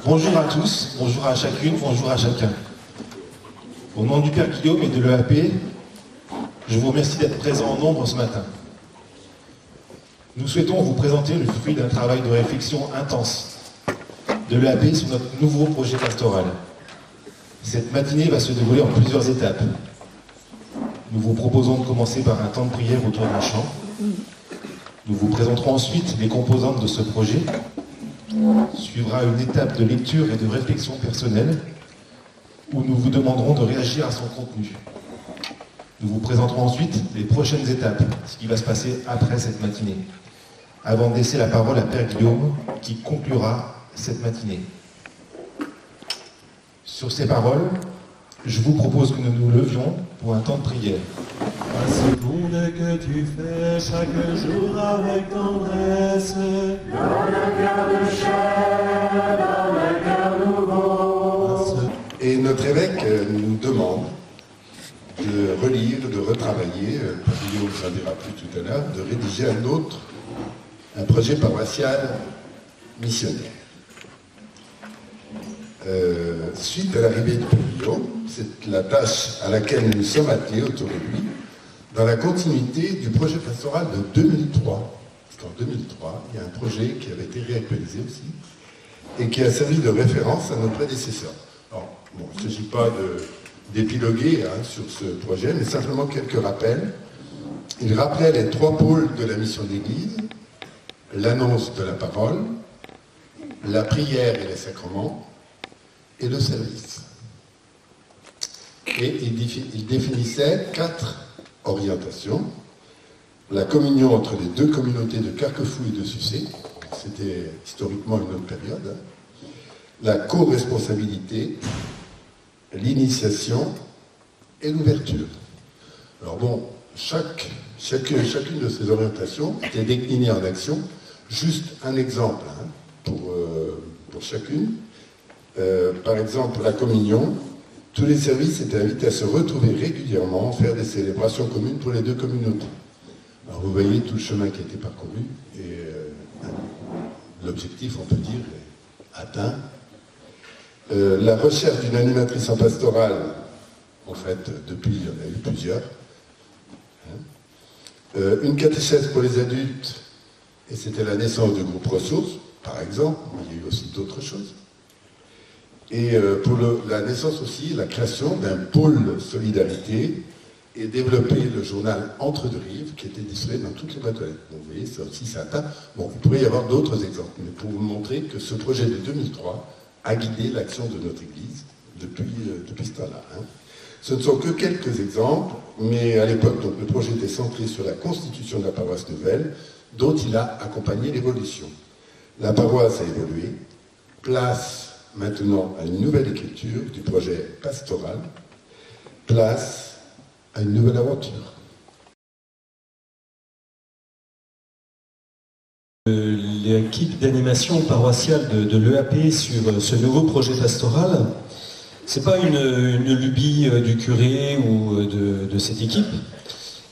Bonjour à tous, bonjour à chacune, bonjour à chacun. Au nom du Père Guillaume et de l'EAP, je vous remercie d'être présents en nombre ce matin. Nous souhaitons vous présenter le fruit d'un travail de réflexion intense de l'EAP sur notre nouveau projet pastoral. Cette matinée va se dérouler en plusieurs étapes. Nous vous proposons de commencer par un temps de prière autour d'un chant. Nous vous présenterons ensuite les composantes de ce projet. Suivra une étape de lecture et de réflexion personnelle où nous vous demanderons de réagir à son contenu. Nous vous présenterons ensuite les prochaines étapes, ce qui va se passer après cette matinée, avant de laisser la parole à Père Guillaume qui conclura cette matinée. Sur ces paroles, je vous propose que nous nous levions pour un temps de prière. La seconde que tu fais chaque jour avec tendresse, dans le cœur de chair, dans le cœur nouveau. Et notre évêque nous demande de relire, de retravailler, Guillaume s'en dira plus tout à l'heure, de rédiger un projet paroissial missionnaire. Suite à l'arrivée du Père Guillaume, c'est la tâche à laquelle nous sommes attelés autour de lui, dans la continuité du projet pastoral de 2003. Parce qu'en 2003, il y a un projet qui avait été réactualisé aussi, et qui a servi de référence à nos prédécesseurs. Alors, bon, il ne s'agit pas d'épiloguer sur ce projet, mais simplement quelques rappels. Il rappelait les 3 pôles de la mission de l'Église, l'annonce de la parole, la prière et les sacrements, et le service. Et il définissait 4 orientations. La communion entre les 2 communautés de Carquefou et de Sucé, c'était historiquement une autre période. La co-responsabilité, l'initiation et l'ouverture. Alors bon, chacune de ces orientations était déclinée en action. Juste un exemple pour chacune. Par exemple, la communion, tous les services étaient invités à se retrouver régulièrement, faire des célébrations communes pour les 2 communautés. Alors vous voyez tout le chemin qui a été parcouru et l'objectif, on peut dire, est atteint. La recherche d'une animatrice en pastorale, en fait, depuis, il y en a eu plusieurs. Une catéchèse pour les adultes, et c'était la naissance du groupe Ressources, par exemple, mais il y a eu aussi d'autres choses. Et pour la naissance aussi, la création d'un pôle solidarité et développer le journal Entre deux rives qui était distribué dans toutes les boîtes aux lettres. Donc vous voyez, ça aussi ça atteint. Bon, il pourrait y avoir d'autres exemples, mais pour vous montrer que ce projet de 2003 a guidé l'action de notre Église depuis ce temps-là. Ce ne sont que quelques exemples, mais à l'époque, donc, le projet était centré sur la constitution de la paroisse nouvelle, dont il a accompagné l'évolution. La paroisse a évolué, place maintenant à une nouvelle écriture du projet pastoral, place à une nouvelle aventure. L'équipe d'animation paroissiale de l'EAP sur ce nouveau projet pastoral, c'est pas une lubie du curé ou de cette équipe.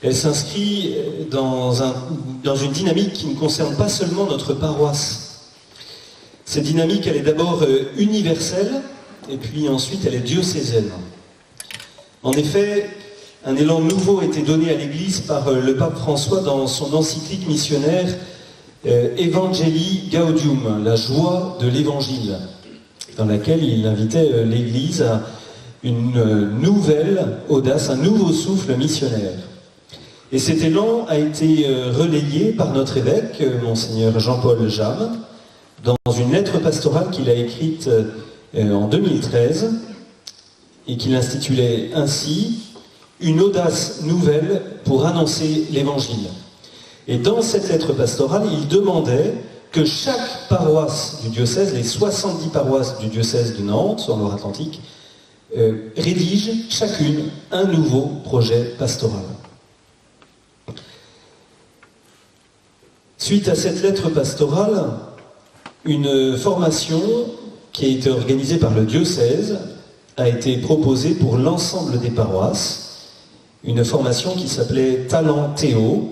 Elle s'inscrit dans une dynamique qui ne concerne pas seulement notre paroisse. Cette dynamique, elle est d'abord universelle, et puis ensuite elle est diocésaine. En effet, un élan nouveau a été donné à l'Église par le pape François dans son encyclique missionnaire Evangelii Gaudium, la joie de l'Évangile, dans laquelle il invitait l'Église à une nouvelle audace, un nouveau souffle missionnaire. Et cet élan a été relayé par notre évêque, Monseigneur Jean-Paul James, dans une lettre pastorale qu'il a écrite en 2013 et qu'il intitulait ainsi « Une audace nouvelle pour annoncer l'Évangile ». Et dans cette lettre pastorale, il demandait que chaque paroisse du diocèse, les 70 paroisses du diocèse de Nantes, en Loire-Atlantique, rédige chacune un nouveau projet pastoral. Suite à cette lettre pastorale, une formation qui a été organisée par le diocèse a été proposée pour l'ensemble des paroisses, une formation qui s'appelait Talent Théo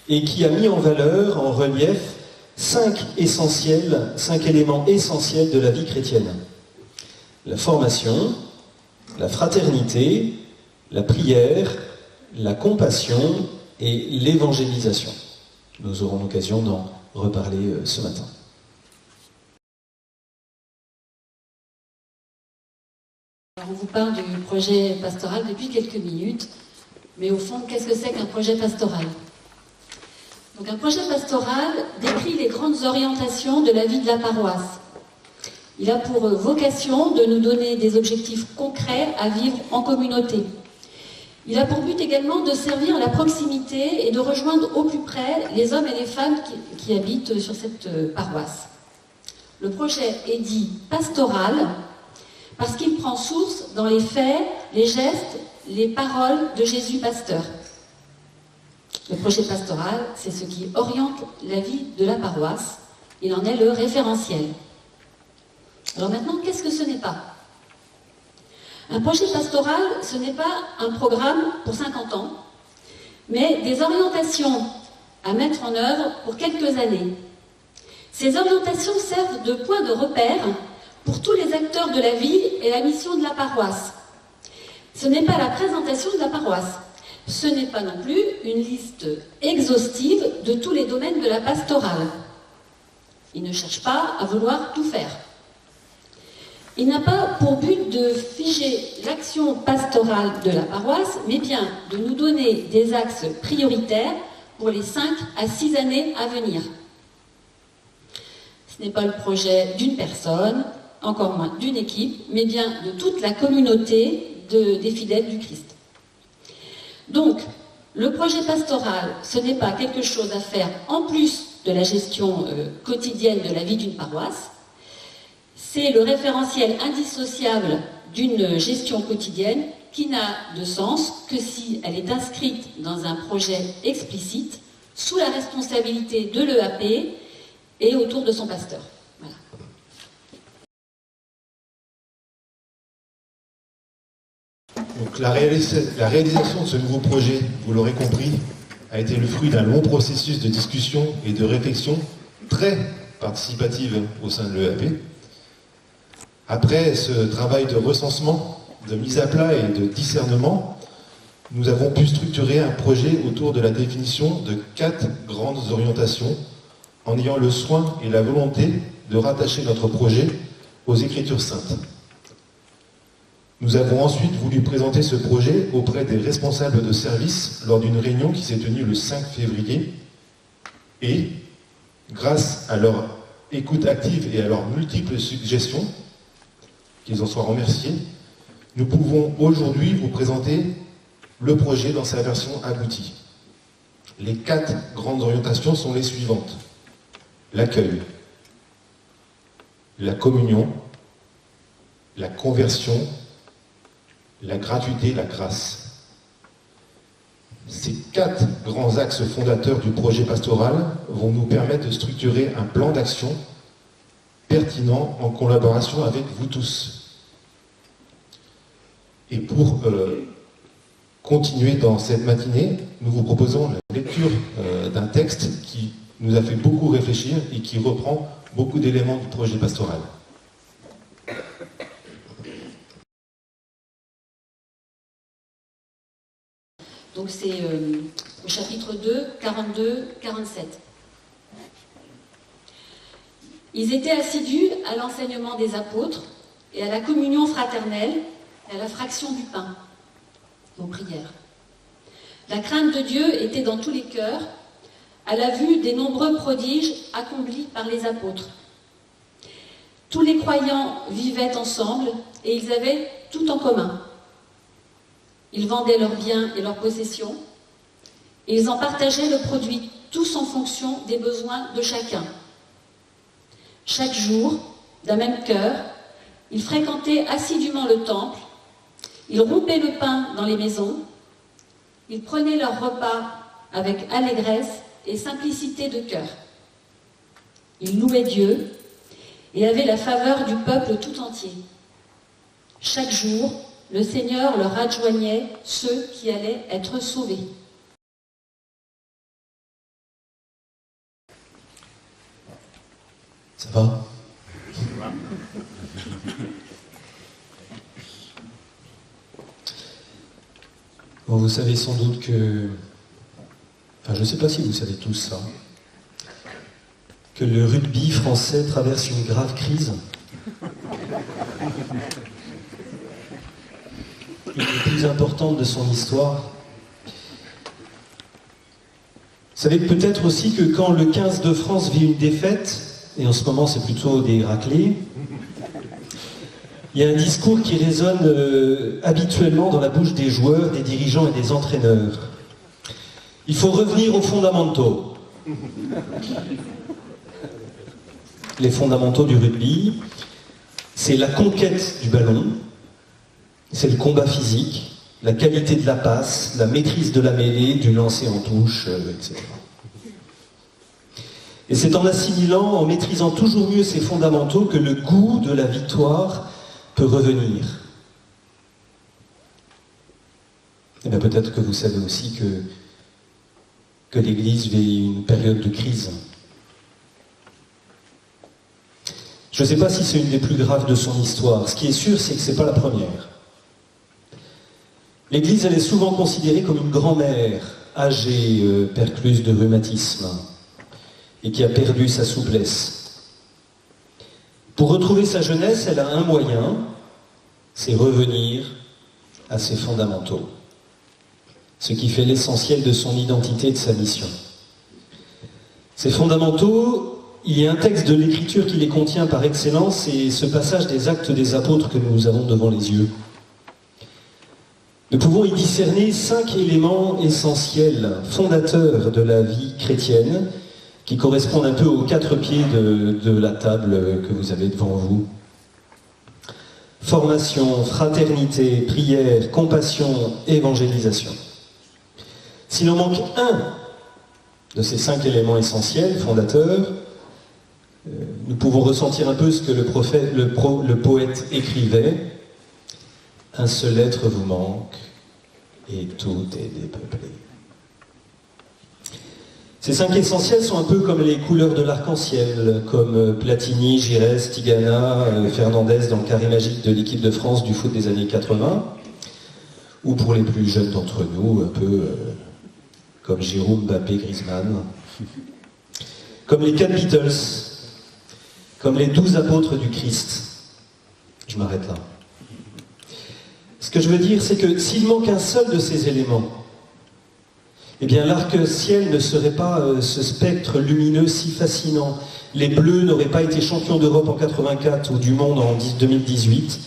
et qui a mis en valeur, en relief, cinq éléments essentiels de la vie chrétienne. La formation, la fraternité, la prière, la compassion et l'évangélisation. Nous aurons l'occasion d'en reparler ce matin. Alors on vous parle du projet pastoral depuis quelques minutes, mais au fond, qu'est-ce que c'est qu'un projet pastoral? Donc un projet pastoral décrit les grandes orientations de la vie de la paroisse. Il a pour vocation de nous donner des objectifs concrets à vivre en communauté. Il a pour but également de servir à la proximité et de rejoindre au plus près les hommes et les femmes qui habitent sur cette paroisse. Le projet est dit pastoral parce qu'il prend source dans les faits, les gestes, les paroles de Jésus pasteur. Le projet pastoral, c'est ce qui oriente la vie de la paroisse. Il en est le référentiel. Alors maintenant, qu'est-ce que ce n'est pas? Un projet pastoral, ce n'est pas un programme pour 50 ans, mais des orientations à mettre en œuvre pour quelques années. Ces orientations servent de point de repère pour tous les acteurs de la vie et la mission de la paroisse. Ce n'est pas la présentation de la paroisse. Ce n'est pas non plus une liste exhaustive de tous les domaines de la pastorale. Il ne cherche pas à vouloir tout faire. Il n'a pas pour but de figer l'action pastorale de la paroisse, mais bien de nous donner des axes prioritaires pour les 5 à 6 années à venir. Ce n'est pas le projet d'une personne, encore moins d'une équipe, mais bien de toute la communauté des fidèles du Christ. Donc, le projet pastoral, ce n'est pas quelque chose à faire en plus de la gestion quotidienne de la vie d'une paroisse. C'est le référentiel indissociable d'une gestion quotidienne qui n'a de sens que si elle est inscrite dans un projet explicite, sous la responsabilité de l'EAP et autour de son pasteur. Voilà. Donc la réalisation de ce nouveau projet, vous l'aurez compris, a été le fruit d'un long processus de discussion et de réflexion très participative au sein de l'EAP. Après ce travail de recensement, de mise à plat et de discernement, nous avons pu structurer un projet autour de la définition de 4 grandes orientations, en ayant le soin et la volonté de rattacher notre projet aux Écritures saintes. Nous avons ensuite voulu présenter ce projet auprès des responsables de service lors d'une réunion qui s'est tenue le 5 février et, grâce à leur écoute active et à leurs multiples suggestions, qu'ils en soient remerciés, nous pouvons aujourd'hui vous présenter le projet dans sa version aboutie. Les 4 grandes orientations sont les suivantes. L'accueil, la communion, la conversion, la gratuité, la grâce. Ces 4 grands axes fondateurs du projet pastoral vont nous permettre de structurer un plan d'action pertinent en collaboration avec vous tous. Et pour continuer dans cette matinée, nous vous proposons la lecture d'un texte qui nous a fait beaucoup réfléchir et qui reprend beaucoup d'éléments du projet pastoral. Donc c'est au chapitre 2, 42, 47. Ils étaient assidus à l'enseignement des apôtres et à la communion fraternelle et à la fraction du pain, aux prières. La crainte de Dieu était dans tous les cœurs, à la vue des nombreux prodiges accomplis par les apôtres. Tous les croyants vivaient ensemble et ils avaient tout en commun. Ils vendaient leurs biens et leurs possessions et ils en partageaient le produit, tous en fonction des besoins de chacun. Chaque jour, d'un même cœur, ils fréquentaient assidûment le temple, ils rompaient le pain dans les maisons, ils prenaient leur repas avec allégresse et simplicité de cœur. Ils louaient Dieu et avaient la faveur du peuple tout entier. Chaque jour, le Seigneur leur adjoignait ceux qui allaient être sauvés. Ça va? Bon, vous savez sans doute que... Enfin, je ne sais pas si vous savez tous ça. Que le rugby français traverse une grave crise. Une des plus importantes de son histoire. Vous savez peut-être aussi que quand le 15 de France vit une défaite, et en ce moment c'est plutôt des raclés, il y a un discours qui résonne habituellement dans la bouche des joueurs, des dirigeants et des entraîneurs. Il faut revenir aux fondamentaux. Les fondamentaux du rugby, c'est la conquête du ballon, c'est le combat physique, la qualité de la passe, la maîtrise de la mêlée, du lancer en touche, etc. Et c'est en assimilant, en maîtrisant toujours mieux ces fondamentaux que le goût de la victoire peut revenir. Et bien peut-être que vous savez aussi que l'Église vit une période de crise. Je ne sais pas si c'est une des plus graves de son histoire. Ce qui est sûr, c'est que ce n'est pas la première. L'Église, elle est souvent considérée comme une grand-mère, âgée, percluse de rhumatisme, et qui a perdu sa souplesse. Pour retrouver sa jeunesse, elle a un moyen, c'est revenir à ses fondamentaux. Ce qui fait l'essentiel de son identité et de sa mission. Ces fondamentaux, il y a un texte de l'Écriture qui les contient par excellence, c'est ce passage des Actes des Apôtres que nous avons devant les yeux. Nous pouvons y discerner 5 éléments essentiels, fondateurs de la vie chrétienne, qui correspondent un peu aux 4 pieds de la table que vous avez devant vous. Formation, fraternité, prière, compassion, évangélisation. S'il en manque un de ces 5 éléments essentiels, fondateurs, nous pouvons ressentir un peu ce que le poète écrivait. Un seul être vous manque, et tout est dépeuplé. Ces 5 essentiels sont un peu comme les couleurs de l'arc-en-ciel, comme Platini, Giresse, Tigana, Fernandez dans le carré magique de l'équipe de France du foot des années 80, ou pour les plus jeunes d'entre nous, un peu comme Giroud, Mbappé, Griezmann, comme les 4 Beatles, comme les 12 apôtres du Christ. Je m'arrête là. Ce que je veux dire, c'est que s'il manque un seul de ces éléments, eh bien l'arc-ciel ne serait pas ce spectre lumineux si fascinant. Les Bleus n'auraient pas été champions d'Europe en 84 ou du monde en 2018.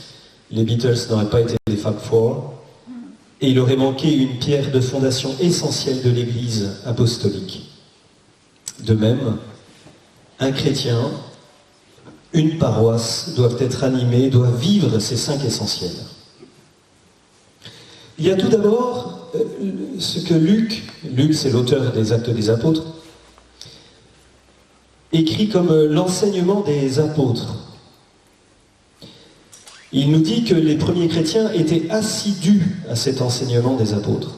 Les Beatles n'auraient pas été des Fab Four. Et il aurait manqué une pierre de fondation essentielle de l'Église apostolique. De même, un chrétien, une paroisse doivent être animés, doivent vivre ces 5 essentiels. Il y a tout d'abord ce que Luc c'est l'auteur des Actes des Apôtres, écrit comme l'enseignement des apôtres. Il nous dit que les premiers chrétiens étaient assidus à cet enseignement des apôtres.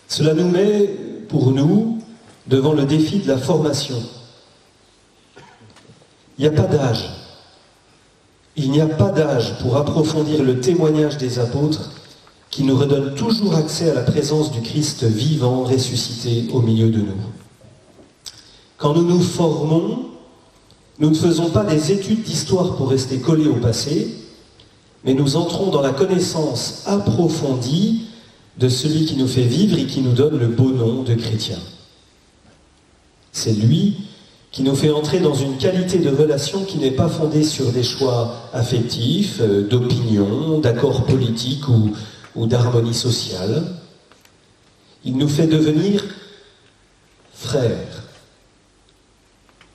Cela nous met, pour nous, devant le défi de la formation. Il n'y a pas d'âge. Il n'y a pas d'âge pour approfondir le témoignage des apôtres qui nous redonne toujours accès à la présence du Christ vivant, ressuscité au milieu de nous. Quand nous nous formons, nous ne faisons pas des études d'histoire pour rester collés au passé, mais nous entrons dans la connaissance approfondie de celui qui nous fait vivre et qui nous donne le beau nom de chrétien. C'est lui qui nous fait entrer dans une qualité de relation qui n'est pas fondée sur des choix affectifs, d'opinion, d'accords politiques ou d'harmonie sociale. Il nous fait devenir frères.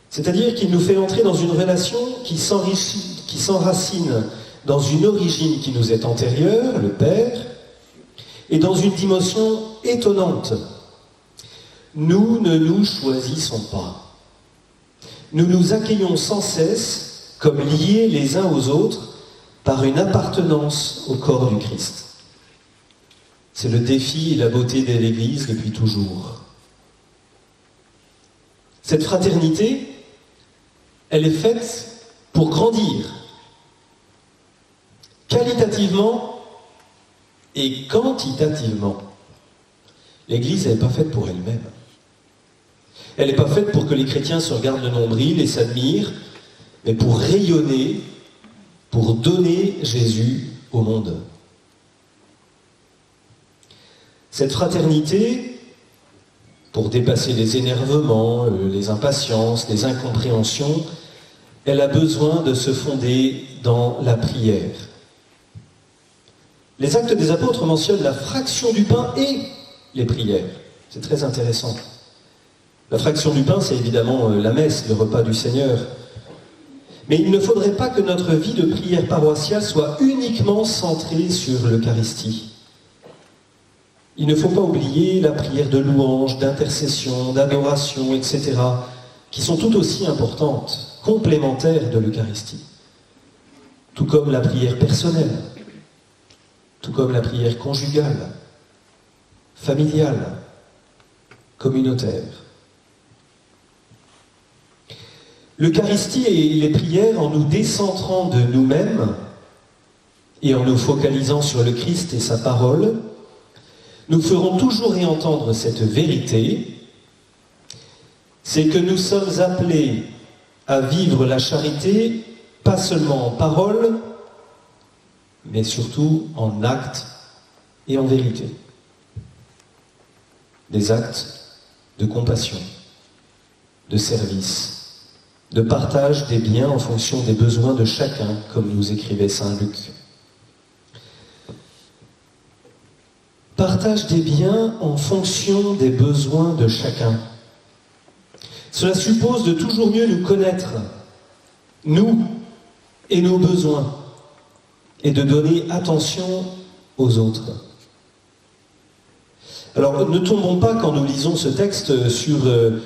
C'est-à-dire qu'il nous fait entrer dans une relation qui s'enracine dans une origine qui nous est antérieure, le Père, et dans une dimension étonnante. Nous ne nous choisissons pas. Nous nous accueillons sans cesse comme liés les uns aux autres par une appartenance au corps du Christ. C'est le défi et la beauté de l'Église depuis toujours. Cette fraternité, elle est faite pour grandir, qualitativement et quantitativement. L'Église, elle n'est pas faite pour elle-même. Elle n'est pas faite pour que les chrétiens se regardent le nombril et s'admirent, mais pour rayonner, pour donner Jésus au monde. Cette fraternité, pour dépasser les énervements, les impatiences, les incompréhensions, elle a besoin de se fonder dans la prière. Les Actes des Apôtres mentionnent la fraction du pain et les prières. C'est très intéressant. La fraction du pain, c'est évidemment la messe, le repas du Seigneur. Mais il ne faudrait pas que notre vie de prière paroissiale soit uniquement centrée sur l'Eucharistie. Il ne faut pas oublier la prière de louange, d'intercession, d'adoration, etc., qui sont tout aussi importantes, complémentaires de l'Eucharistie. Tout comme la prière personnelle, tout comme la prière conjugale, familiale, communautaire. L'Eucharistie et les prières, en nous décentrant de nous-mêmes et en nous focalisant sur le Christ et sa parole, nous ferons toujours réentendre cette vérité, c'est que nous sommes appelés à vivre la charité, pas seulement en parole, mais surtout en actes et en vérité. Des actes de compassion, de service, de partage des biens en fonction des besoins de chacun, comme nous écrivait saint Luc. Partage des biens en fonction des besoins de chacun. Cela suppose de toujours mieux nous connaître, nous et nos besoins, et de donner attention aux autres. Alors, ne tombons pas, quand nous lisons ce texte,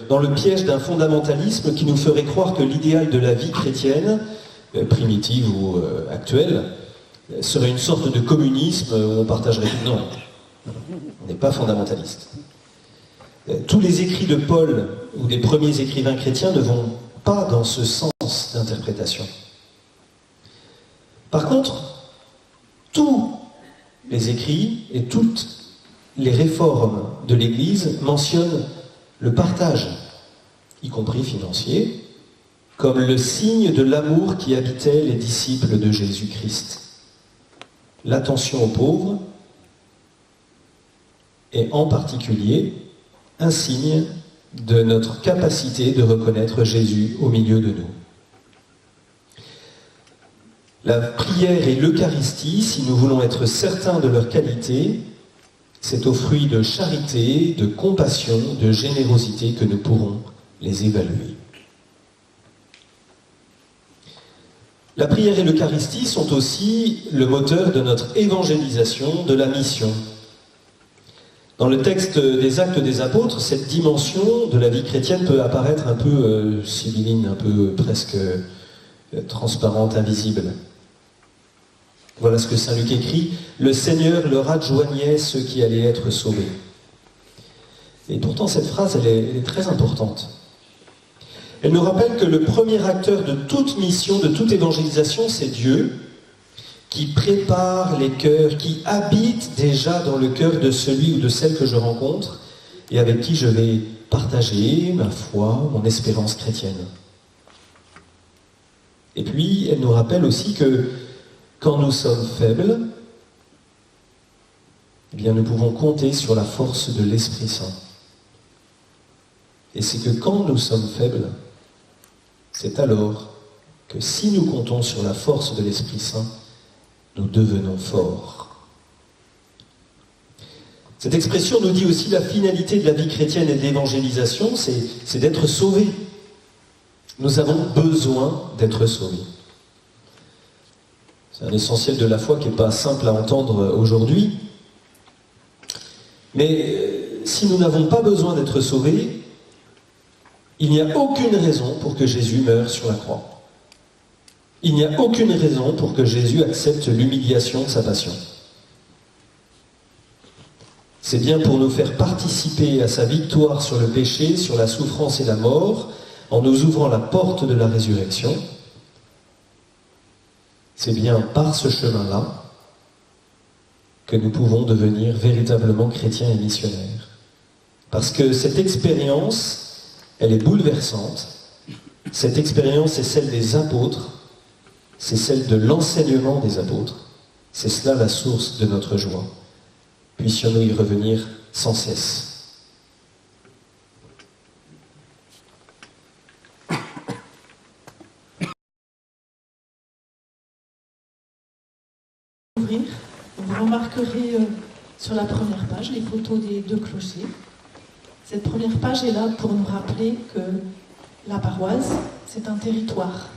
dans le piège d'un fondamentalisme qui nous ferait croire que l'idéal de la vie chrétienne, primitive ou actuelle, serait une sorte de communisme où on partagerait tout. Non, on n'est pas fondamentaliste. Tous les écrits de Paul ou des premiers écrivains chrétiens ne vont pas dans ce sens d'interprétation. Par contre, tous les écrits et toutes les réformes de l'Église mentionnent le partage, y compris financier, comme le signe de l'amour qui habitait les disciples de Jésus-Christ. L'attention aux pauvres est en particulier un signe de notre capacité de reconnaître Jésus au milieu de nous. La prière et l'Eucharistie, si nous voulons être certains de leur qualité, c'est au fruit de charité, de compassion, de générosité que nous pourrons les évaluer. La prière et l'Eucharistie sont aussi le moteur de notre évangélisation, de la mission. Dans le texte des Actes des Apôtres, cette dimension de la vie chrétienne peut apparaître un peu sibylline, un peu presque transparente, invisible. Voilà ce que saint Luc écrit: « Le Seigneur leur adjoignait ceux qui allaient être sauvés. » Et pourtant, cette phrase, elle est très importante. Elle nous rappelle que le premier acteur de toute mission, de toute évangélisation, c'est Dieu, qui prépare les cœurs, qui habite déjà dans le cœur de celui ou de celle que je rencontre et avec qui je vais partager ma foi, mon espérance chrétienne. Et puis, elle nous rappelle aussi que quand nous sommes faibles, eh bien, nous pouvons compter sur la force de l'Esprit Saint. Et c'est que quand nous sommes faibles, c'est alors que si nous comptons sur la force de l'Esprit Saint, nous devenons forts. Cette expression nous dit aussi la finalité de la vie chrétienne et de l'évangélisation, c'est d'être sauvés. Nous avons besoin d'être sauvés. C'est un essentiel de la foi qui n'est pas simple à entendre aujourd'hui. Mais si nous n'avons pas besoin d'être sauvés, il n'y a aucune raison pour que Jésus meure sur la croix. Il n'y a aucune raison pour que Jésus accepte l'humiliation de sa passion. C'est bien pour nous faire participer à sa victoire sur le péché, sur la souffrance et la mort, en nous ouvrant la porte de la résurrection, c'est bien par ce chemin-là que nous pouvons devenir véritablement chrétiens et missionnaires. Parce que cette expérience, elle est bouleversante. Cette expérience est celle des apôtres, c'est celle de l'enseignement des apôtres. C'est cela la source de notre joie. Puissions-nous y revenir sans cesse. Vous remarquerez sur la première page les photos des 2 clochers. Cette première page est là pour nous rappeler que la paroisse, c'est un territoire.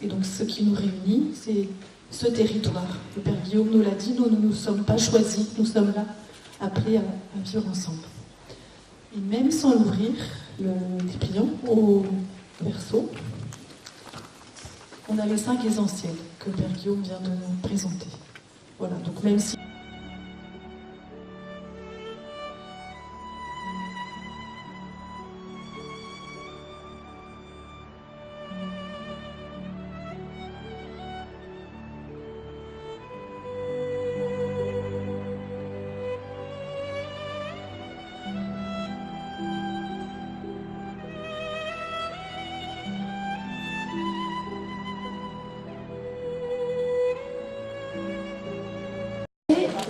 Et donc ce qui nous réunit, c'est ce territoire. Le Père Guillaume nous l'a dit, nous ne nous sommes pas choisis, nous sommes là, appelés à vivre ensemble. Et même sans l'ouvrir, le dépliant au verso, on a les 5 essentiels que le Père Guillaume vient de nous présenter. Voilà, donc même si...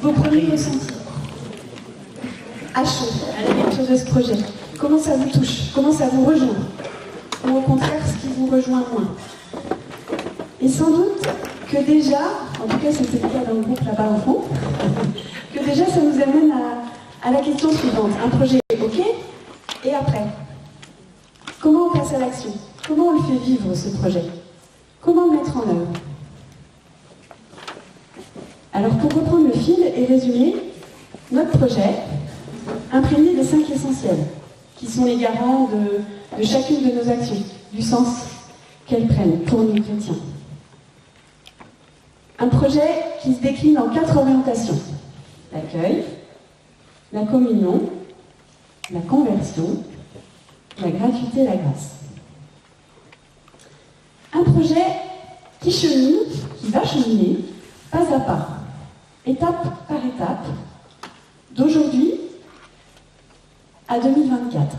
Vos premiers ressentis à chaud, à la lecture de ce projet. Comment ça vous touche? Comment ça vous rejoint? Ou au contraire, ce qui vous rejoint moins? Et sans doute que déjà, en tout cas c'était le cas dans le groupe là-bas au fond, que déjà ça nous amène à la question suivante. Un projet, ok? Et après? Comment on passe à l'action? Comment on le fait vivre, ce projet? Comment le mettre en œuvre? Alors pour reprendre le fil et résumer, notre projet, imprégné des 5 essentiels, qui sont les garants de chacune de nos actions, du sens qu'elles prennent pour nous chrétiens. Un projet qui se décline en 4 orientations. L'accueil, la communion, la conversion, la gratuité et la grâce. Un projet qui chemine, qui va cheminer, pas à pas, étape par étape, d'aujourd'hui à 2024.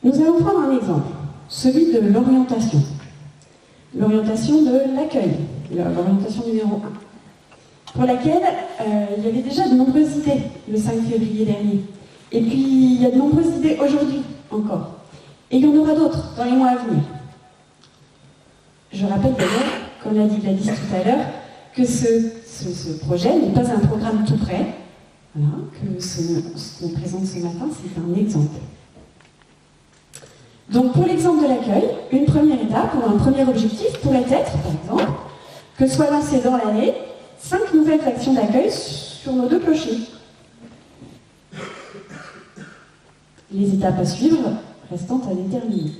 Nous allons prendre un exemple, celui de l'orientation. L'orientation de l'accueil, l'orientation numéro 1, pour laquelle il y avait déjà de nombreuses idées le 5 février dernier. Et puis il y a de nombreuses idées aujourd'hui encore. Et il y en aura d'autres dans les mois à venir. Je rappelle d'ailleurs, comme l'a dit Gladys tout à l'heure, que ce projet n'est pas un programme tout prêt, voilà, que ce qu'on présente ce matin, c'est un exemple. Donc pour l'exemple de l'accueil, une première étape ou un premier objectif pourrait être, par exemple, que soient lancées dans l'année 5 nouvelles actions d'accueil sur nos 2 clochers. Les étapes à suivre restant à déterminer.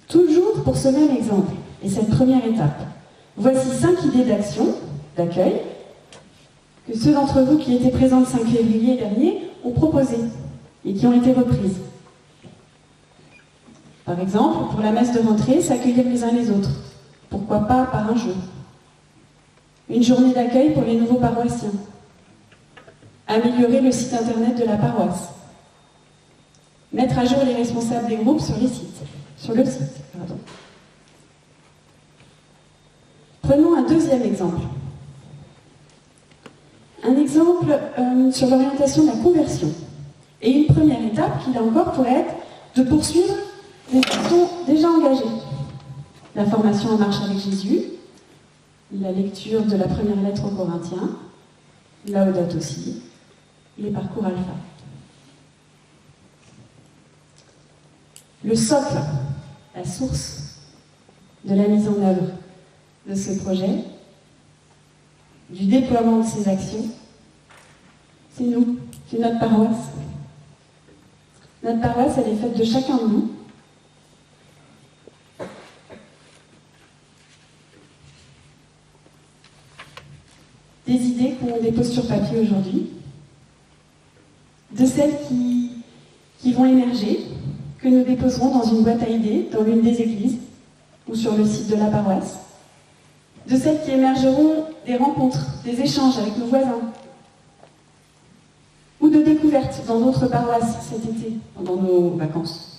Toujours pour ce même exemple, et cette première étape, voici 5 idées d'action, d'accueil, que ceux d'entre vous qui étaient présents le 5 février dernier ont proposées et qui ont été reprises. Par exemple, pour la messe de rentrée, s'accueillir les uns les autres. Pourquoi pas par un jeu? Une journée d'accueil pour les nouveaux paroissiens. Améliorer le site internet de la paroisse. Mettre à jour les responsables des groupes sur le site. Prenons un deuxième exemple. Un exemple sur l'orientation de la conversion. Et une première étape, qui là encore pourrait être de poursuivre les actions déjà engagées. La formation en marche avec Jésus, la lecture de la première lettre aux Corinthiens, Laudato aussi, les parcours alpha. Le socle, la source de la mise en œuvre de ce projet, du déploiement de ces actions, c'est nous, c'est notre paroisse. Notre paroisse, elle est faite de chacun de nous. Des idées qu'on dépose sur papier aujourd'hui. celles qui vont émerger, que nous déposerons dans une boîte à idées, dans l'une des églises, ou sur le site de la paroisse. De celles qui émergeront des rencontres, des échanges avec nos voisins, ou de découvertes dans d'autres paroisses cet été, pendant nos vacances.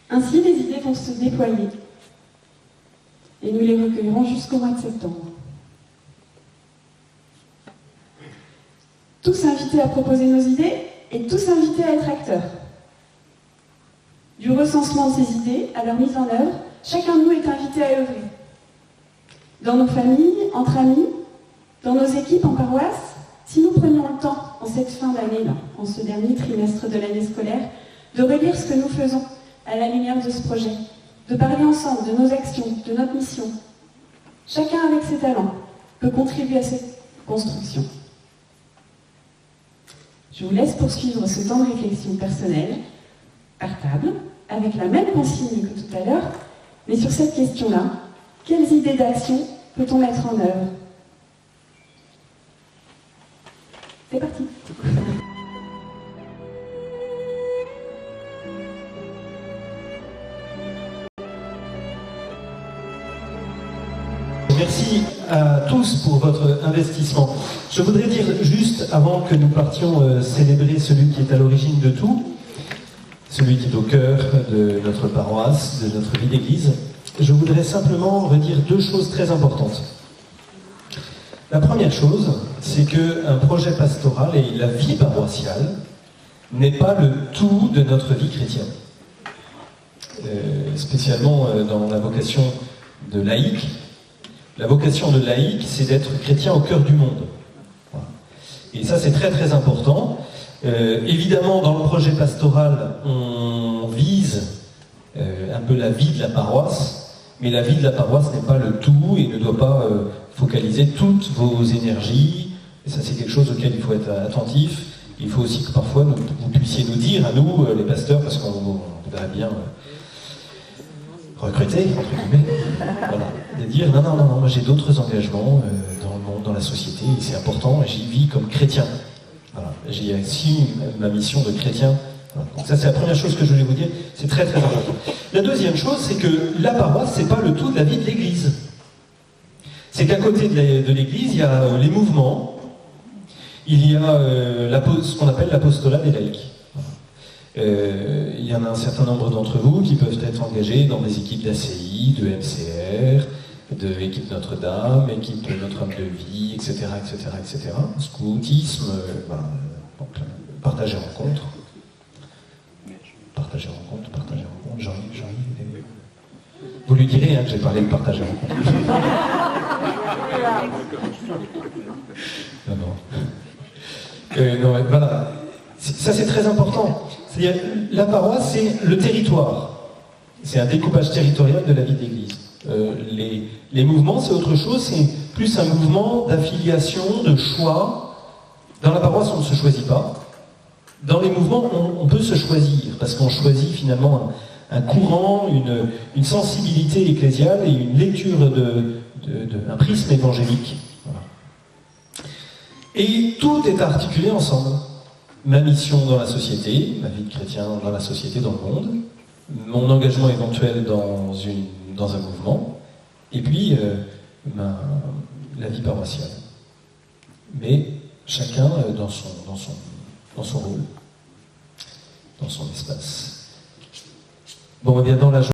Ainsi, les idées vont se déployer, et nous les recueillerons jusqu'au mois de septembre. Tous invités à proposer nos idées, et tous invités à être acteurs. Du recensement de ces idées à leur mise en œuvre, chacun de nous est invité à œuvrer. Dans nos familles, entre amis, dans nos équipes en paroisse, si nous prenions le temps, en cette fin d'année, en ce dernier trimestre de l'année scolaire, de relire ce que nous faisons à la lumière de ce projet, de parler ensemble de nos actions, de notre mission, chacun avec ses talents peut contribuer à cette construction. Je vous laisse poursuivre ce temps de réflexion personnelle, par table, avec la même consigne que tout à l'heure, mais sur cette question-là, quelles idées d'action peut-on mettre en œuvre? C'est parti. Merci à tous pour votre investissement. Je voudrais dire juste, avant que nous partions célébrer celui qui est à l'origine de tout, celui qui est au cœur de notre paroisse, de notre vie d'église, je voudrais simplement redire deux choses très importantes. La première chose, c'est qu'un projet pastoral et la vie paroissiale n'est pas le tout de notre vie chrétienne. Spécialement dans la vocation de laïque. La vocation de laïque, c'est d'être chrétien au cœur du monde. Voilà. Et ça, c'est très très important. Évidemment, dans le projet pastoral, on vise un peu la vie de la paroisse, mais la vie de la paroisse n'est pas le tout et ne doit pas focaliser toutes vos énergies. Et ça, c'est quelque chose auquel il faut être attentif. Il faut aussi que parfois vous puissiez nous dire, à nous, les pasteurs, parce qu'on voudrait bien recruter, entre guillemets, voilà, de dire non, moi j'ai d'autres engagements dans le monde, dans la société, et c'est important, et j'y vis comme chrétien. Voilà. J'ai aussi ma mission de chrétien. Voilà. Donc ça, c'est la première chose que je voulais vous dire, c'est très très important. La deuxième chose, c'est que la paroisse, c'est pas le tout de la vie de l'Église. C'est qu'à côté de l'Église, il y a les mouvements, il y a ce qu'on appelle l'apostolat des laïcs. Il y en a un certain nombre d'entre vous qui peuvent être engagés dans des équipes d'ACI, de MCR, de l'équipe Notre-Dame, équipe Notre-Dame de Vie, etc., etc., etc. Scoutisme, partager rencontre. Partager rencontre, Jean-Yves. Vous lui direz que j'ai parlé de partager rencontre. Non, voilà. Ça, c'est très important. C'est-à-dire, la paroisse, c'est le territoire. C'est un découpage territorial de la vie d'église. Les mouvements, c'est autre chose, c'est plus un mouvement d'affiliation, de choix. Dans la paroisse, on ne se choisit pas. Dans les mouvements, on peut se choisir, parce qu'on choisit finalement un courant, une sensibilité ecclésiale et une lecture un prisme évangélique. Voilà. Et tout est articulé ensemble. Ma mission dans la société, ma vie de chrétien dans la société, dans le monde, mon engagement éventuel dans un mouvement, et puis la vie paroissiale. Mais chacun dans son rôle, dans son espace. Bon, eh bien dans la